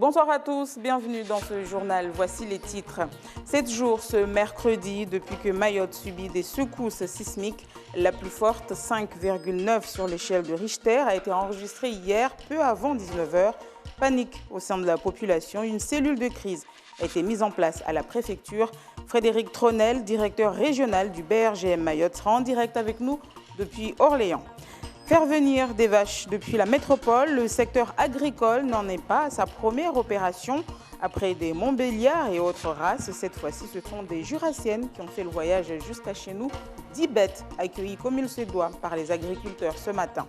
Bonsoir à tous, bienvenue dans ce journal. Voici les titres. 7 jours ce mercredi depuis que Mayotte subit des secousses sismiques. La plus forte, 5,9 sur l'échelle de Richter, a été enregistrée hier, peu avant 19 h. Panique au sein de la population. Une cellule de crise a été mise en place à la préfecture. Frédéric Tronel, directeur régional du BRGM Mayotte, sera en direct avec nous depuis Orléans. Faire venir des vaches depuis la métropole, le secteur agricole n'en est pas à sa première opération. Après des Montbéliards et autres races, cette fois-ci, ce sont des Jurassiennes qui ont fait le voyage jusqu'à chez nous. 10 bêtes accueillies comme il se doit par les agriculteurs ce matin.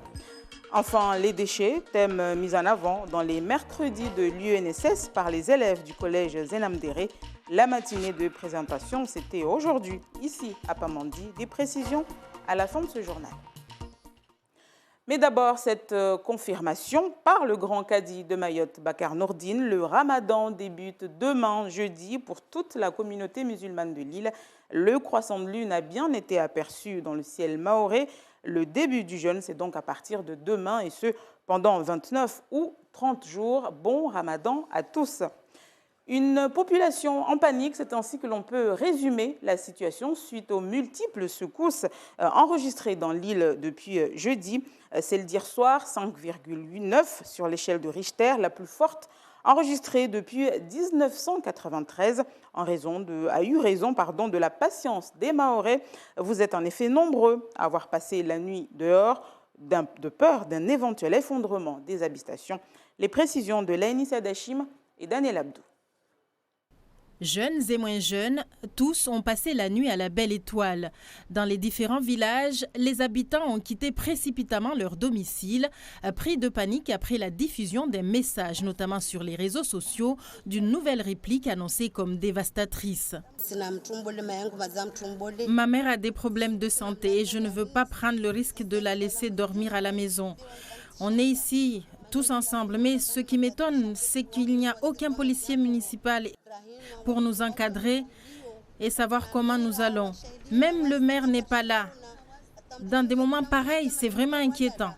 Enfin, les déchets, thème mis en avant dans les mercredis de l'UNSS par les élèves du collège Zenamdéré. La matinée de présentation, c'était aujourd'hui, ici à Pamandi. Des précisions à la fin de ce journal. Mais d'abord, cette confirmation par le grand cadi de Mayotte, Bakar Nourdine. Le ramadan débute demain, jeudi, pour toute la communauté musulmane de l'île. Le croissant de lune a bien été aperçu dans le ciel mahorais. Le début du jeûne, c'est donc à partir de demain, et ce, pendant 29 ou 30 jours. Bon ramadan à tous. Une population en panique, c'est ainsi que l'on peut résumer la situation suite aux multiples secousses enregistrées dans l'île depuis jeudi. C'est le dire soir, 5,9 sur l'échelle de Richter, la plus forte enregistrée depuis 1993 a eu raison de la patience des Mahorais. Vous êtes en effet nombreux à avoir passé la nuit dehors de peur d'un éventuel effondrement des habitations. Les précisions de Laini Sadachim et Daniel Abdou. Jeunes et moins jeunes, tous ont passé la nuit à la Belle Étoile. Dans les différents villages, les habitants ont quitté précipitamment leur domicile, pris de panique après la diffusion des messages, notamment sur les réseaux sociaux, d'une nouvelle réplique annoncée comme dévastatrice. Ma mère a des problèmes de santé et je ne veux pas prendre le risque de la laisser dormir à la maison. On est ici tous ensemble, mais ce qui m'étonne, c'est qu'il n'y a aucun policier municipal pour nous encadrer et savoir comment nous allons. Même le maire n'est pas là. Dans des moments pareils, c'est vraiment inquiétant.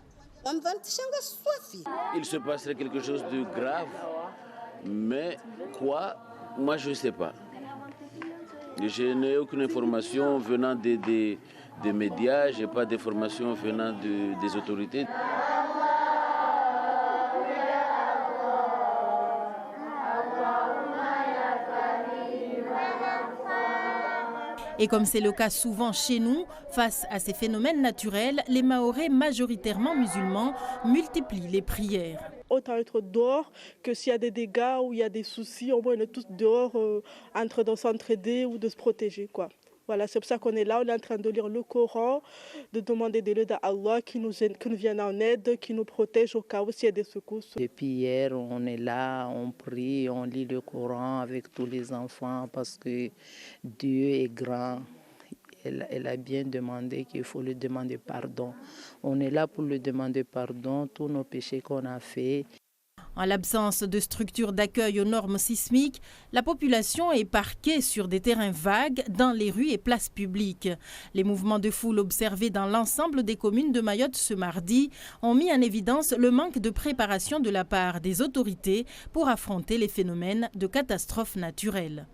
Il se passerait quelque chose de grave, mais quoi? Moi, je ne sais pas. Je n'ai aucune information venant des médias, je n'ai pas d'informations venant des autorités. Et comme c'est le cas souvent chez nous, face à ces phénomènes naturels, les Mahorais, majoritairement musulmans, multiplient les prières. Autant être dehors que s'il y a des dégâts ou il y a des soucis, au moins on est tous dehors en train de s'entraider ou de se protéger, quoi. Voilà, c'est pour ça qu'on est là, on est en train de lire le Coran, de demander de l'aide à Allah qui nous vienne en aide, qui nous protège au cas où il y a des secousses. Depuis hier, on est là, on prie, on lit le Coran avec tous les enfants parce que Dieu est grand. Elle a bien demandé qu'il faut lui demander pardon. On est là pour lui demander pardon, tous nos péchés qu'on a faits. En l'absence de structures d'accueil aux normes sismiques, la population est parquée sur des terrains vagues dans les rues et places publiques. Les mouvements de foule observés dans l'ensemble des communes de Mayotte ce mardi ont mis en évidence le manque de préparation de la part des autorités pour affronter les phénomènes de catastrophes naturelles.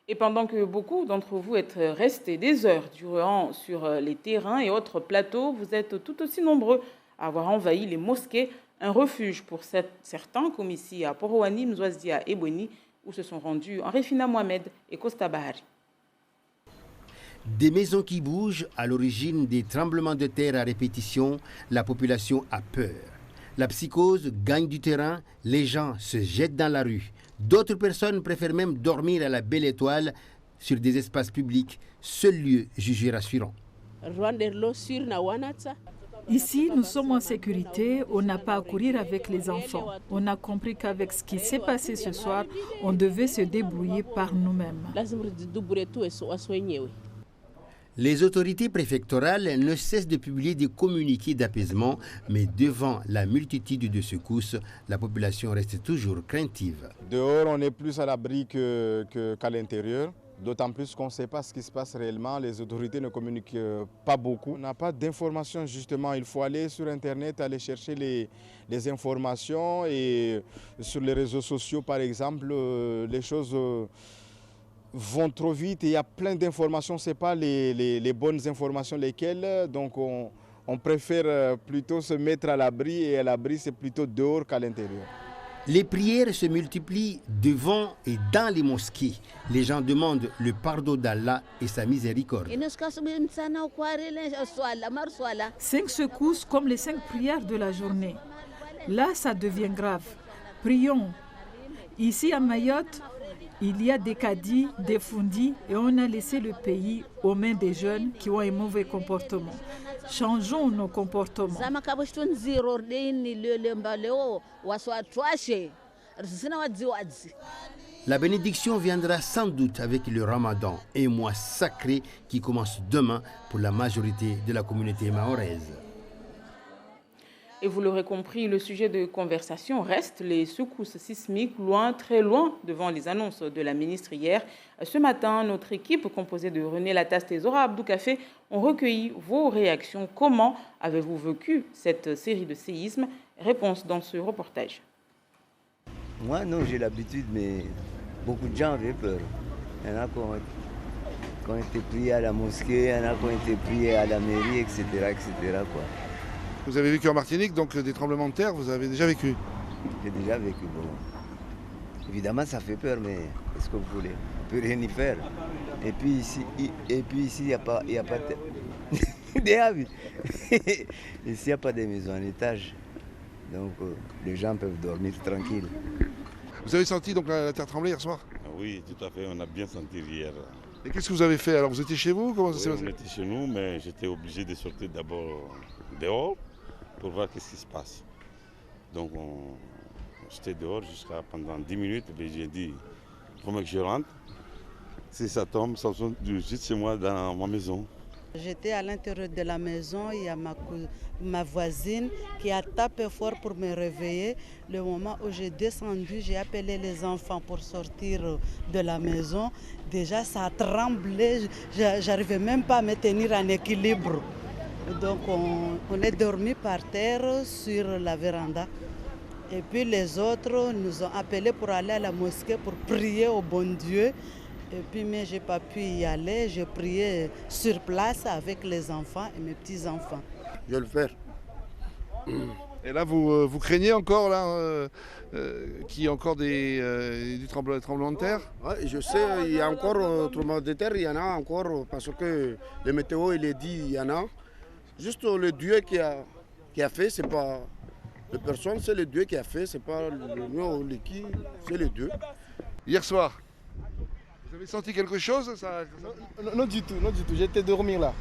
Et pendant que beaucoup d'entre vous êtes restés des heures durant sur les terrains et autres plateaux, vous êtes tout aussi nombreux à avoir envahi les mosquées. Un refuge pour certains, comme ici à Poroani, Mzouazdia et Boni, où se sont rendus Henri-Fina Mohamed et Costa Bahari. Des maisons qui bougent, à l'origine des tremblements de terre à répétition, la population a peur. La psychose gagne du terrain, les gens se jettent dans la rue. D'autres personnes préfèrent même dormir à la Belle Étoile sur des espaces publics, seul lieu jugé rassurant. Ici, nous sommes en sécurité, on n'a pas à courir avec les enfants. On a compris qu'avec ce qui s'est passé ce soir, on devait se débrouiller par nous-mêmes. Les autorités préfectorales ne cessent de publier des communiqués d'apaisement, mais devant la multitude de secousses, la population reste toujours craintive. Dehors, on est plus à l'abri qu'à l'intérieur. D'autant plus qu'on ne sait pas ce qui se passe réellement, les autorités ne communiquent pas beaucoup. On n'a pas d'informations justement, il faut aller sur Internet, aller chercher les informations et sur les réseaux sociaux par exemple, les choses vont trop vite et il y a plein d'informations, ce n'est pas les bonnes informations lesquelles, donc on préfère plutôt se mettre à l'abri et à l'abri c'est plutôt dehors qu'à l'intérieur. Les prières se multiplient devant et dans les mosquées. Les gens demandent le pardon d'Allah et sa miséricorde. 5 secousses comme les 5 prières de la journée. Là, ça devient grave. Prions. Ici à Mayotte, il y a des caddies, des fundis et on a laissé le pays aux mains des jeunes qui ont un mauvais comportement. Changeons nos comportements. La bénédiction viendra sans doute avec le Ramadan, un mois sacré qui commence demain pour la majorité de la communauté mahoraise. Et vous l'aurez compris, le sujet de conversation reste les secousses sismiques, loin, très loin devant les annonces de la ministre hier. Ce matin, notre équipe, composée de René Lataste et Zora Abdou Café, ont recueilli vos réactions. Comment avez-vous vécu cette série de séismes? Réponse dans ce reportage. Moi, non, j'ai l'habitude, mais beaucoup de gens avaient peur. Il y en a qui ont été priés à la mosquée, il y en a qui ont été priés à la mairie, etc. quoi. Vous avez vécu en Martinique, donc des tremblements de terre, vous avez déjà vécu? J'ai déjà vécu, bon. Évidemment, ça fait peur, mais qu'est-ce que vous voulez? On ne peut rien y faire. Et puis ici, il n'y a pas de... Ici, il n'y a pas de maisons en étage. Donc, les gens peuvent dormir tranquilles. Vous avez senti donc la terre trembler hier soir? Oui, tout à fait, on a bien senti hier. Et qu'est-ce que vous avez fait? Alors, vous étiez chez vous? Comment ça s'est passé? On était chez nous, mais j'étais obligé de sortir d'abord dehors pour voir qu'est-ce qui se passe. Donc j'étais dehors jusqu'à pendant 10 minutes et j'ai dit, il faut que je rentre. Si ça tombe, ça tombe juste chez moi dans ma maison. J'étais à l'intérieur de la maison, il y a ma voisine qui a tapé fort pour me réveiller. Le moment où j'ai descendu, j'ai appelé les enfants pour sortir de la maison. Déjà ça tremblait, j'arrivais même pas à me tenir en équilibre. Donc on est dormi par terre sur la véranda. Et puis les autres nous ont appelés pour aller à la mosquée pour prier au bon Dieu. Et puis mais je n'ai pas pu y aller, j'ai prié sur place avec les enfants et mes petits-enfants. Je vais le faire. Et là vous craignez encore là, qu'il y ait encore du tremblement de terre? Ouais, je sais, il y a encore tremblement de terre, il y en a encore parce que le météo il est dit il y en a. Juste le Dieu qui a fait, c'est pas la personne, c'est le Dieu qui a fait, c'est pas nous qui, c'est le Dieu. Hier soir, vous avez senti quelque chose Non du tout, j'étais dormir là.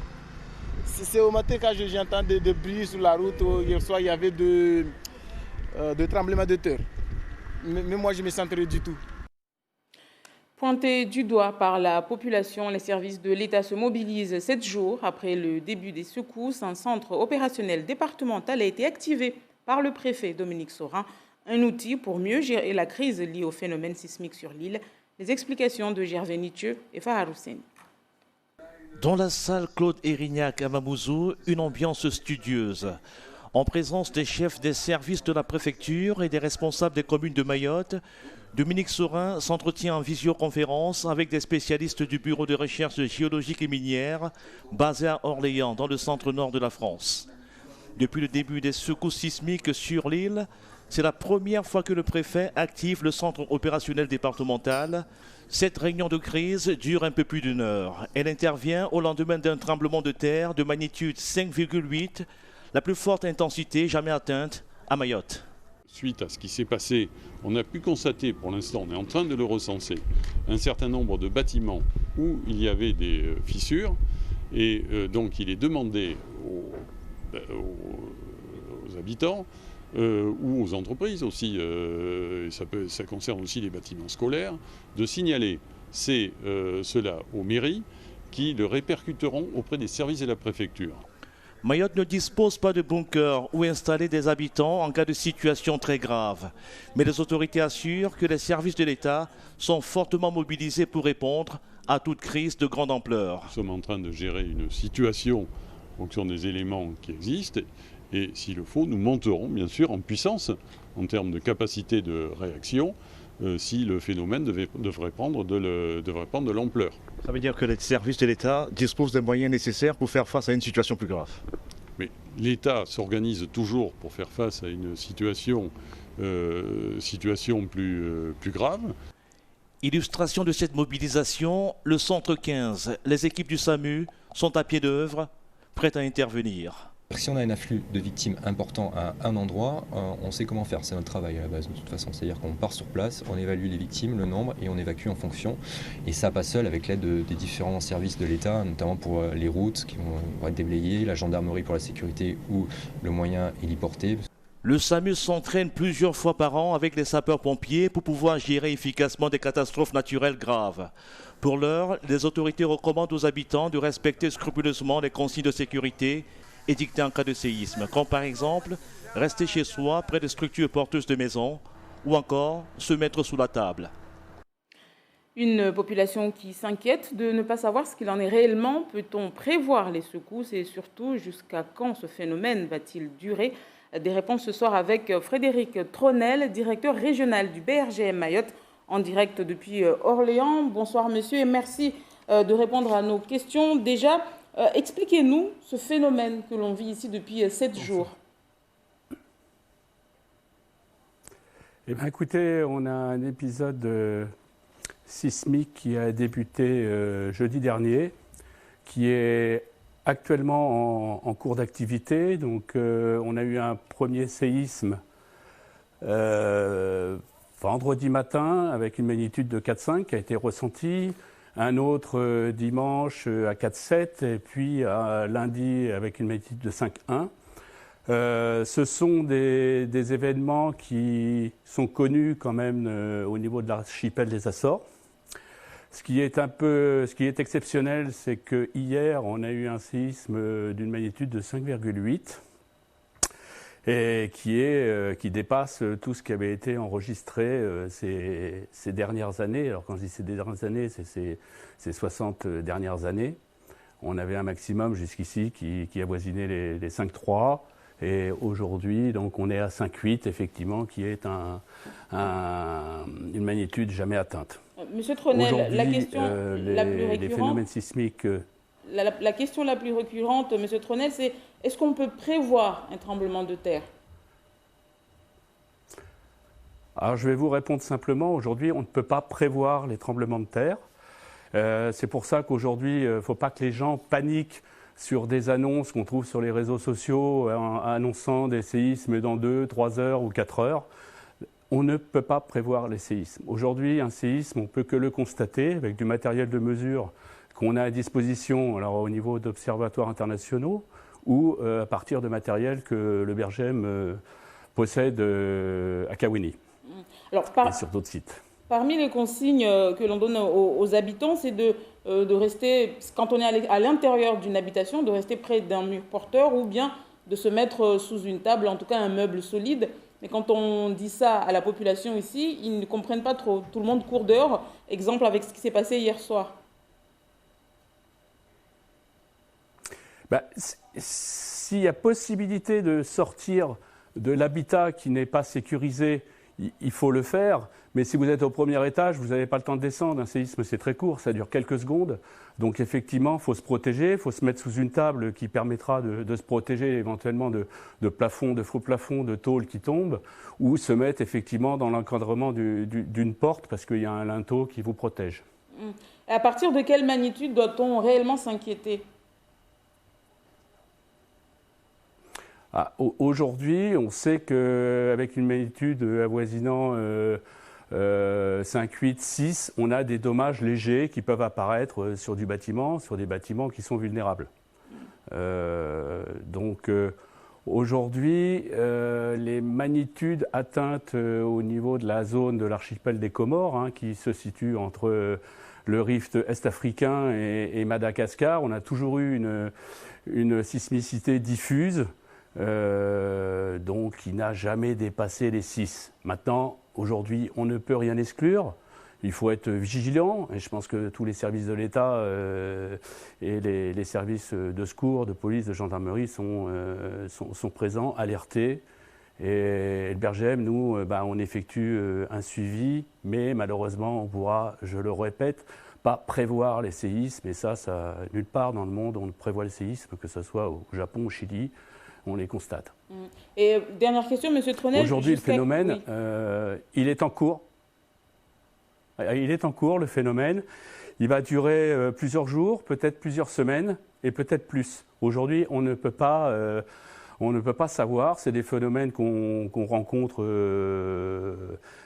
C'est au matin quand j'ai entendu des bruits sur la route, hier soir il y avait de tremblements de terre. Mais moi je ne me sentais rien du tout. Pointés du doigt par la population, les services de l'État se mobilisent 7 jours après le début des secousses. Un centre opérationnel départemental a été activé par le préfet Dominique Sorin, un outil pour mieux gérer la crise liée au phénomène sismique sur l'île. Les explications de Gervais Nithieu et Fahar Hussein. Dans la salle Claude Erignac à Mamoudzou, une ambiance studieuse. En présence des chefs des services de la préfecture et des responsables des communes de Mayotte, Dominique Sorin s'entretient en visioconférence avec des spécialistes du Bureau de recherche géologique et minière basé à Orléans, dans le centre-nord de la France. Depuis le début des secousses sismiques sur l'île, c'est la première fois que le préfet active le centre opérationnel départemental. Cette réunion de crise dure un peu plus d'1 heure. Elle intervient au lendemain d'un tremblement de terre de magnitude 5,8, la plus forte intensité jamais atteinte à Mayotte. Suite à ce qui s'est passé, on a pu constater, pour l'instant on est en train de le recenser, un certain nombre de bâtiments où il y avait des fissures et donc il est demandé aux habitants ou aux entreprises aussi, ça concerne aussi les bâtiments scolaires, de signaler cela aux mairies qui le répercuteront auprès des services de la préfecture. Mayotte ne dispose pas de bunkers où installer des habitants en cas de situation très grave. Mais les autorités assurent que les services de l'État sont fortement mobilisés pour répondre à toute crise de grande ampleur. Nous sommes en train de gérer une situation en fonction des éléments qui existent et s'il le faut, nous monterons bien sûr en puissance en termes de capacité de réaction si le phénomène devrait prendre de l'ampleur. Ça veut dire que les services de l'État disposent des moyens nécessaires pour faire face à une situation plus grave. Mais l'État s'organise toujours pour faire face à une situation plus grave. Illustration de cette mobilisation, le centre 15, les équipes du SAMU sont à pied d'œuvre, prêtes à intervenir. Si on a un afflux de victimes important à un endroit, on sait comment faire, c'est notre travail à la base de toute façon. C'est-à-dire qu'on part sur place, on évalue les victimes, le nombre et on évacue en fonction. Et ça pas seul avec l'aide des différents services de l'État, notamment pour les routes qui vont être déblayées, la gendarmerie pour la sécurité ou le moyen héliporté. Le SAMU s'entraîne plusieurs fois par an avec les sapeurs-pompiers pour pouvoir gérer efficacement des catastrophes naturelles graves. Pour l'heure, les autorités recommandent aux habitants de respecter scrupuleusement les consignes de sécurité édictées en cas de séisme, comme par exemple rester chez soi près des structures porteuses de maisons ou encore se mettre sous la table. Une population qui s'inquiète de ne pas savoir ce qu'il en est réellement. Peut-on prévoir les secousses et surtout jusqu'à quand ce phénomène va-t-il durer? Des réponses ce soir avec Frédéric Tronel, directeur régional du BRGM Mayotte, en direct depuis Orléans. Bonsoir monsieur et merci de répondre à nos questions. Déjà, expliquez-nous ce phénomène que l'on vit ici depuis 7 jours. Eh bien, écoutez, on a un épisode sismique qui a débuté jeudi dernier, qui est actuellement en cours d'activité. Donc, on a eu un premier séisme vendredi matin avec une magnitude de 4,5 qui a été ressentie. Un autre dimanche à 4,7 et puis lundi avec une magnitude de 5,1. Ce sont des événements qui sont connus quand même au niveau de l'archipel des Açores. Ce qui est exceptionnel, c'est que hier on a eu un séisme d'une magnitude de 5,8 et qui dépasse tout ce qui avait été enregistré ces dernières années. Alors quand je dis ces dernières années, c'est ces 60 dernières années. On avait un maximum jusqu'ici qui avoisinait les 5,3 et aujourd'hui donc on est à 5,8 effectivement, qui est une magnitude jamais atteinte. Monsieur Tronel, la question la plus récurrente, les phénomènes sismiques. La question la plus récurrente, monsieur Tronel, c'est est-ce qu'on peut prévoir un tremblement de terre? Alors je vais vous répondre simplement. Aujourd'hui, on ne peut pas prévoir les tremblements de terre. C'est pour ça qu'aujourd'hui, il ne faut pas que les gens paniquent sur des annonces qu'on trouve sur les réseaux sociaux annonçant des séismes dans 2, 3 heures ou 4 heures. On ne peut pas prévoir les séismes. Aujourd'hui, un séisme, on ne peut que le constater avec du matériel de mesure qu'on a à disposition alors, au niveau d'observatoires internationaux ou à partir de matériel que le BRGM possède à Kawini et sur d'autres sites. Parmi les consignes que l'on donne aux habitants, c'est de rester, quand on est à l'intérieur d'une habitation, de rester près d'un mur porteur ou bien de se mettre sous une table, en tout cas un meuble solide. Mais quand on dit ça à la population ici, ils ne comprennent pas trop. Tout le monde court dehors. Exemple avec ce qui s'est passé hier soir. S'il y a possibilité de sortir de l'habitat qui n'est pas sécurisé, il faut le faire. Mais si vous êtes au premier étage, vous n'avez pas le temps de descendre. Un séisme, c'est très court, ça dure quelques secondes. Donc effectivement, il faut se protéger, il faut se mettre sous une table qui permettra de se protéger éventuellement de plafonds, de faux plafonds, de tôles qui tombent, ou se mettre effectivement dans l'encadrement d'une porte parce qu'il y a un linteau qui vous protège. Et à partir de quelle magnitude doit-on réellement s'inquiéter ? Aujourd'hui, on sait qu'avec une magnitude avoisinant 5, 8, 6, on a des dommages légers qui peuvent apparaître sur des bâtiments qui sont vulnérables. Donc aujourd'hui, les magnitudes atteintes au niveau de la zone de l'archipel des Comores, qui se situe entre le rift est-africain et Madagascar, on a toujours eu une sismicité diffuse. Donc qui n'a jamais dépassé les 6. Maintenant, aujourd'hui, on ne peut rien exclure. Il faut être vigilant, et je pense que tous les services de l'État et les services de secours, de police, de gendarmerie sont présents, alertés. Et le BRGM, nous, on effectue un suivi, mais malheureusement, on pourra, je le répète, pas prévoir les séismes. Et ça, nulle part dans le monde, on ne prévoit les séismes, que ce soit au Japon, au Chili, on les constate. Et dernière question, M. Tronel. Aujourd'hui, le phénomène, il est en cours. Il est en cours, le phénomène. Il va durer plusieurs jours, peut-être plusieurs semaines, et peut-être plus. Aujourd'hui, on ne peut pas savoir. C'est des phénomènes qu'on rencontre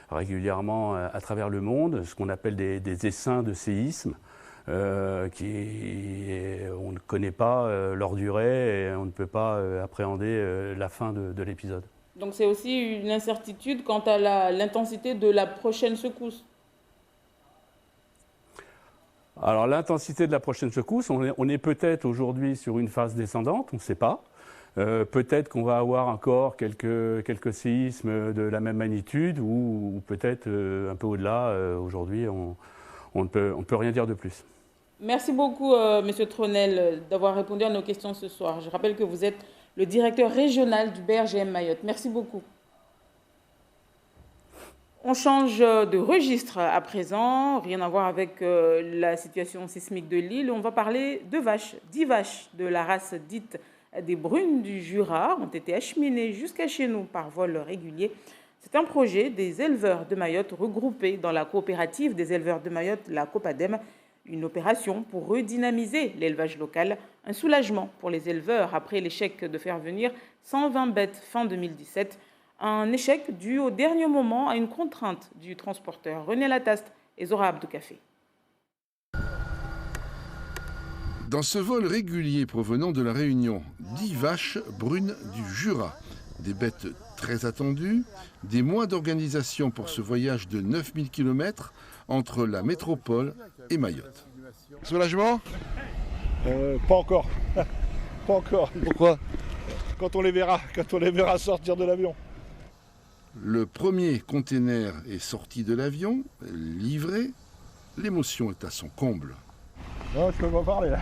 régulièrement à travers le monde, ce qu'on appelle des essaims de séisme, on ne connaît pas leur durée et on ne peut pas appréhender la fin de l'épisode. Donc c'est aussi une incertitude quant à l'intensité de la prochaine secousse. Alors l'intensité de la prochaine secousse, on est peut-être aujourd'hui sur une phase descendante, on ne sait pas. Peut-être qu'on va avoir encore quelques séismes de la même magnitude ou peut-être un peu au-delà. Aujourd'hui, on ne peut rien dire de plus. Merci beaucoup, M. Tronel, d'avoir répondu à nos questions ce soir. Je rappelle que vous êtes le directeur régional du BRGM Mayotte. Merci beaucoup. On change de registre à présent, rien à voir avec la situation sismique de l'île. On va parler de vaches. 10 vaches de la race dite des brunes du Jura ont été acheminées jusqu'à chez nous par vol régulier. C'est un projet des éleveurs de Mayotte regroupés dans la coopérative des éleveurs de Mayotte, la COPADEM. Une opération pour redynamiser l'élevage local. Un soulagement pour les éleveurs après l'échec de faire venir 120 bêtes fin 2017. Un échec dû au dernier moment à une contrainte du transporteur. René Lataste et Zora Abdoucafé. Dans ce vol régulier provenant de la Réunion, 10 vaches brunes du Jura. Des bêtes très attendues, des mois d'organisation pour ce voyage de 9000 km entre la métropole et Mayotte. Soulagement ? Pas encore. Pas encore. Pourquoi ? Quand on les verra sortir de l'avion. Le premier container est sorti de l'avion, livré. L'émotion est à son comble. Non, je peux pas parler là.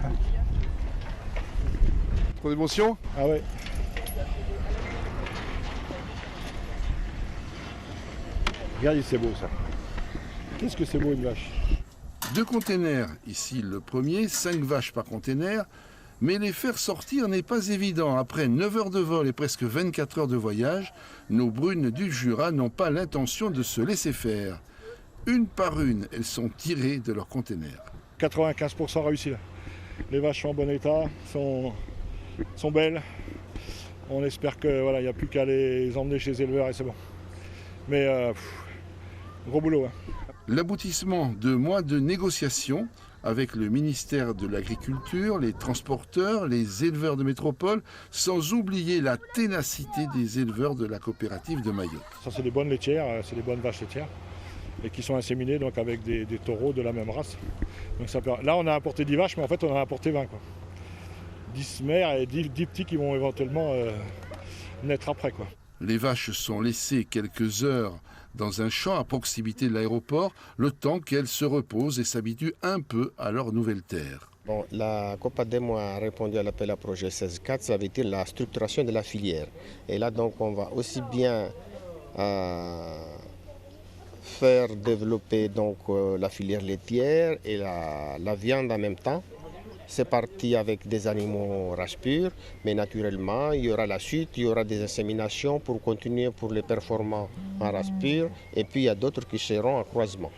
Trop d'émotion ? Ah ouais. Regardez, c'est beau ça. Qu'est-ce que c'est beau une vache. 2 containers, ici le premier, 5 vaches par container, mais les faire sortir n'est pas évident. Après 9 heures de vol et presque 24 heures de voyage, nos brunes du Jura n'ont pas l'intention de se laisser faire. Une par une, elles sont tirées de leur container. 95% réussi là. Les vaches sont en bon état, sont belles. On espère que voilà, il n'y a plus qu'à les emmener chez les éleveurs et c'est bon. Mais gros boulot. Hein. L'aboutissement de mois de négociations avec le ministère de l'Agriculture, les transporteurs, les éleveurs de métropole, sans oublier la ténacité des éleveurs de la coopérative de Mayotte. Ça c'est des bonnes laitières, c'est des bonnes vaches laitières et qui sont inséminées donc avec des taureaux de la même race. Donc là on a apporté 10 vaches mais en fait on en a apporté 20 quoi. 10 mères et 10 petits qui vont éventuellement naître après quoi. Les vaches sont laissées quelques heures dans un champ à proximité de l'aéroport, le temps qu'elles se reposent et s'habituent un peu à leur nouvelle terre. Bon, la COPADEM a répondu à l'appel à projet 16.4, ça veut dire la structuration de la filière. Et là, donc, on va aussi bien faire développer donc, la filière laitière et la viande en même temps. C'est parti avec des animaux race pure, mais naturellement, il y aura la suite, il y aura des inséminations pour continuer pour les performants en race pure, et puis il y a d'autres qui seront en croisement.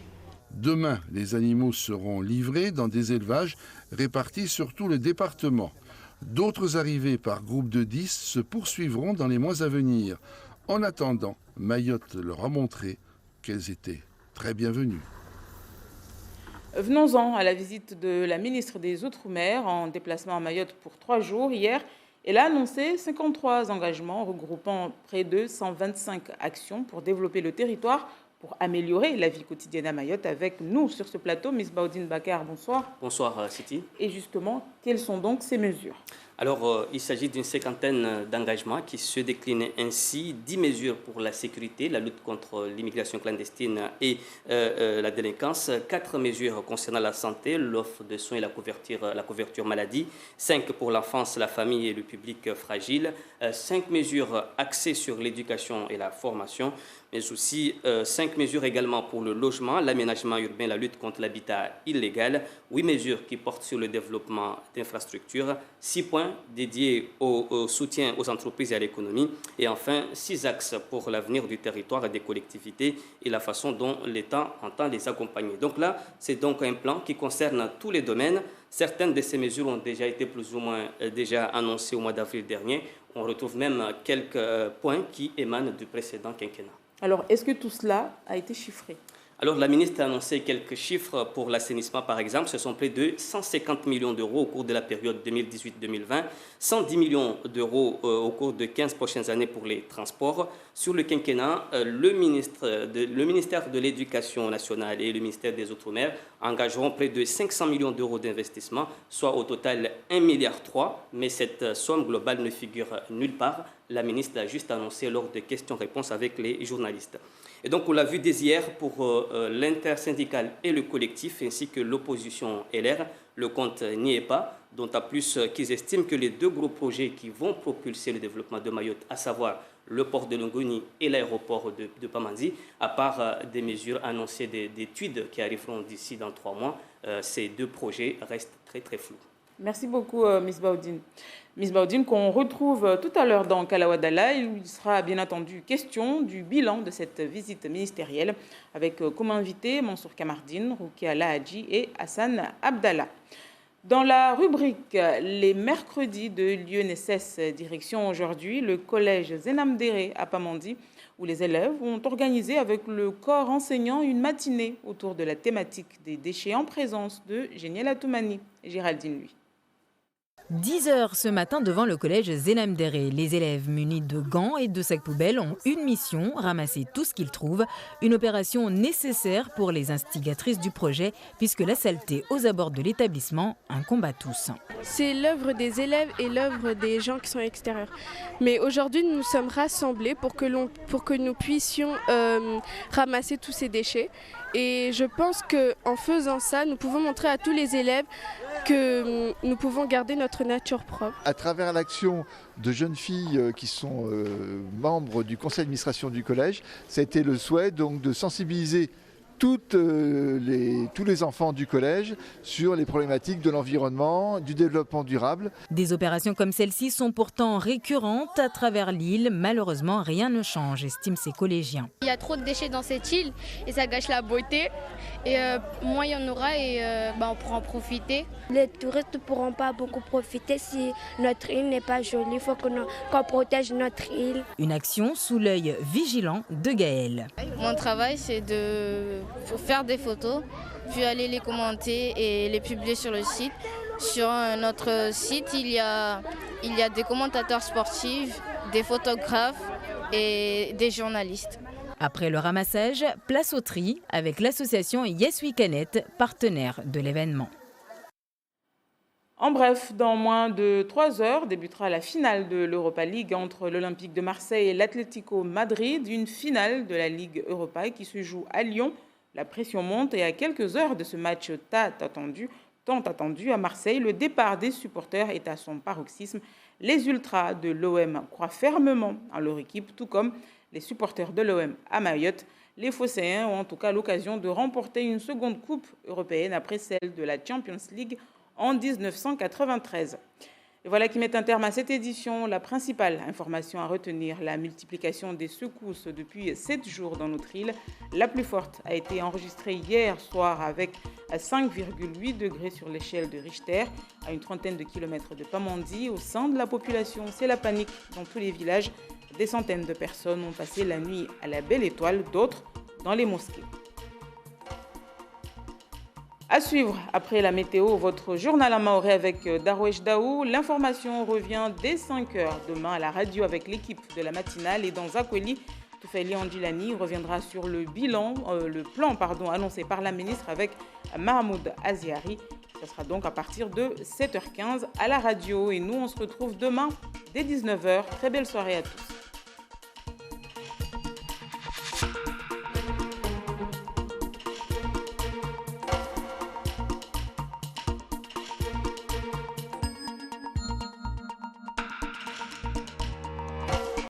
Demain, les animaux seront livrés dans des élevages répartis sur tout le département. D'autres arrivées par groupe de 10 se poursuivront dans les mois à venir. En attendant, Mayotte leur a montré qu'elles étaient très bienvenues. Venons-en à la visite de la ministre des Outre-mer en déplacement à Mayotte pour 3 jours hier. Elle a annoncé 53 engagements regroupant près de 125 actions pour développer le territoire, pour améliorer la vie quotidienne à Mayotte. Avec nous sur ce plateau, Miss Baudine Bakar, bonsoir. Bonsoir, Siti. Et justement, quelles sont donc ces mesures ? Alors, il s'agit d'une cinquantaine d'engagements qui se déclinent ainsi. 10 mesures pour la sécurité, la lutte contre l'immigration clandestine et la délinquance. 4 mesures concernant la santé, l'offre de soins et la couverture maladie. 5 pour l'enfance, la famille et le public fragile. 5 mesures axées sur l'éducation et la formation, mais aussi 5 mesures également pour le logement, l'aménagement urbain, la lutte contre l'habitat illégal. 8 mesures qui portent sur le développement d'infrastructures. 6 points dédiés au soutien aux entreprises et à l'économie. Et enfin, 6 axes pour l'avenir du territoire et des collectivités et la façon dont l'État entend les accompagner. Donc là, c'est donc un plan qui concerne tous les domaines. Certaines de ces mesures ont déjà été plus ou moins déjà annoncées au mois d'avril dernier. On retrouve même quelques points qui émanent du précédent quinquennat. Alors, est-ce que tout cela a été chiffré ? Alors, la ministre a annoncé quelques chiffres pour l'assainissement, par exemple. Ce sont près de 150 millions d'euros au cours de la période 2018-2020, 110 millions d'euros au cours de 15 prochaines années pour les transports. Sur le quinquennat, le ministère de l'Éducation nationale et le ministère des Outre-mer engageront près de 500 millions d'euros d'investissement, soit au total 1,3 milliard. Mais cette somme globale ne figure nulle part. La ministre l'a juste annoncé lors de questions-réponses avec les journalistes. Et donc, on l'a vu dès hier pour l'intersyndicale et le collectif, ainsi que l'opposition LR. Le compte n'y est pas, d'autant plus qu'ils estiment que les 2 gros projets qui vont propulser le développement de Mayotte, à savoir le port de Longoni et l'aéroport de Pamandzi, à part des mesures annoncées d'études qui arriveront d'ici dans 3 mois, ces 2 projets restent très très flous. Merci beaucoup, Miss Baudine. Miss Baudine, qu'on retrouve tout à l'heure dans Kalawadala. Il sera bien entendu question du bilan de cette visite ministérielle avec comme invité Mansour Kamardine, Roukia Lahadji et Hassan Abdallah. Dans la rubrique Les mercredis de l'UNSS, direction aujourd'hui le collège Zenamdéré à Pamandzi, où les élèves ont organisé avec le corps enseignant une matinée autour de la thématique des déchets en présence de Génial Atoumani. Géraldine, lui. 10 heures ce matin devant le collège Zenamdéré. Les élèves munis de gants et de sacs poubelles ont une mission, ramasser tout ce qu'ils trouvent. Une opération nécessaire pour les instigatrices du projet, puisque la saleté aux abords de l'établissement incombe à tous. C'est l'œuvre des élèves et l'œuvre des gens qui sont extérieurs. Mais aujourd'hui, nous sommes rassemblés pour que nous puissions ramasser tous ces déchets. Et je pense qu'en faisant ça, nous pouvons montrer à tous les élèves que nous pouvons garder notre nature propre. À travers l'action de jeunes filles qui sont membres du conseil d'administration du collège, ça a été le souhait donc de sensibiliser tous les enfants du collège sur les problématiques de l'environnement, du développement durable. Des opérations comme celle-ci sont pourtant récurrentes à travers l'île. Malheureusement, rien ne change, estiment ces collégiens. Il y a trop de déchets dans cette île et ça gâche la beauté. Et moins il y en aura et on pourra en profiter. Les touristes ne pourront pas beaucoup profiter si notre île n'est pas jolie. Il faut qu'on protège notre île. Une action sous l'œil vigilant de Gaël. Mon travail, c'est de faire des photos, puis aller les commenter et les publier sur le site. Sur notre site, il y a des commentateurs sportifs, des photographes et des journalistes. Après le ramassage, place au tri avec l'association Yes We Canet, partenaire de l'événement. En bref, dans moins de 3 heures, débutera la finale de l'Europa League entre l'Olympique de Marseille et l'Atlético Madrid, une finale de la Ligue Europa qui se joue à Lyon. La pression monte et à quelques heures de ce match tant attendu à Marseille, le départ des supporters est à son paroxysme. Les ultras de l'OM croient fermement en leur équipe, tout comme les supporters de l'OM à Mayotte. Les Phocéens ont en tout cas l'occasion de remporter une seconde coupe européenne après celle de la Champions League en 1993. Et voilà qui met un terme à cette édition. La principale information à retenir, la multiplication des secousses depuis 7 jours dans notre île. La plus forte a été enregistrée hier soir avec 5,8 degrés sur l'échelle de Richter, à une trentaine de kilomètres de Pamandzi. Au sein de la population, c'est la panique dans tous les villages. Des centaines de personnes ont passé la nuit à la Belle Étoile, d'autres dans les mosquées. À suivre, après la météo, votre journal à Maoré avec Darwesh Daou. L'information revient dès 5h demain à la radio avec l'équipe de la matinale. Et dans Akweli, Toufeli Andilani reviendra sur le plan annoncé par la ministre avec Mahmoud Aziari. Ce sera donc à partir de 7h15 à la radio. Et nous, on se retrouve demain dès 19h. Très belle soirée à tous.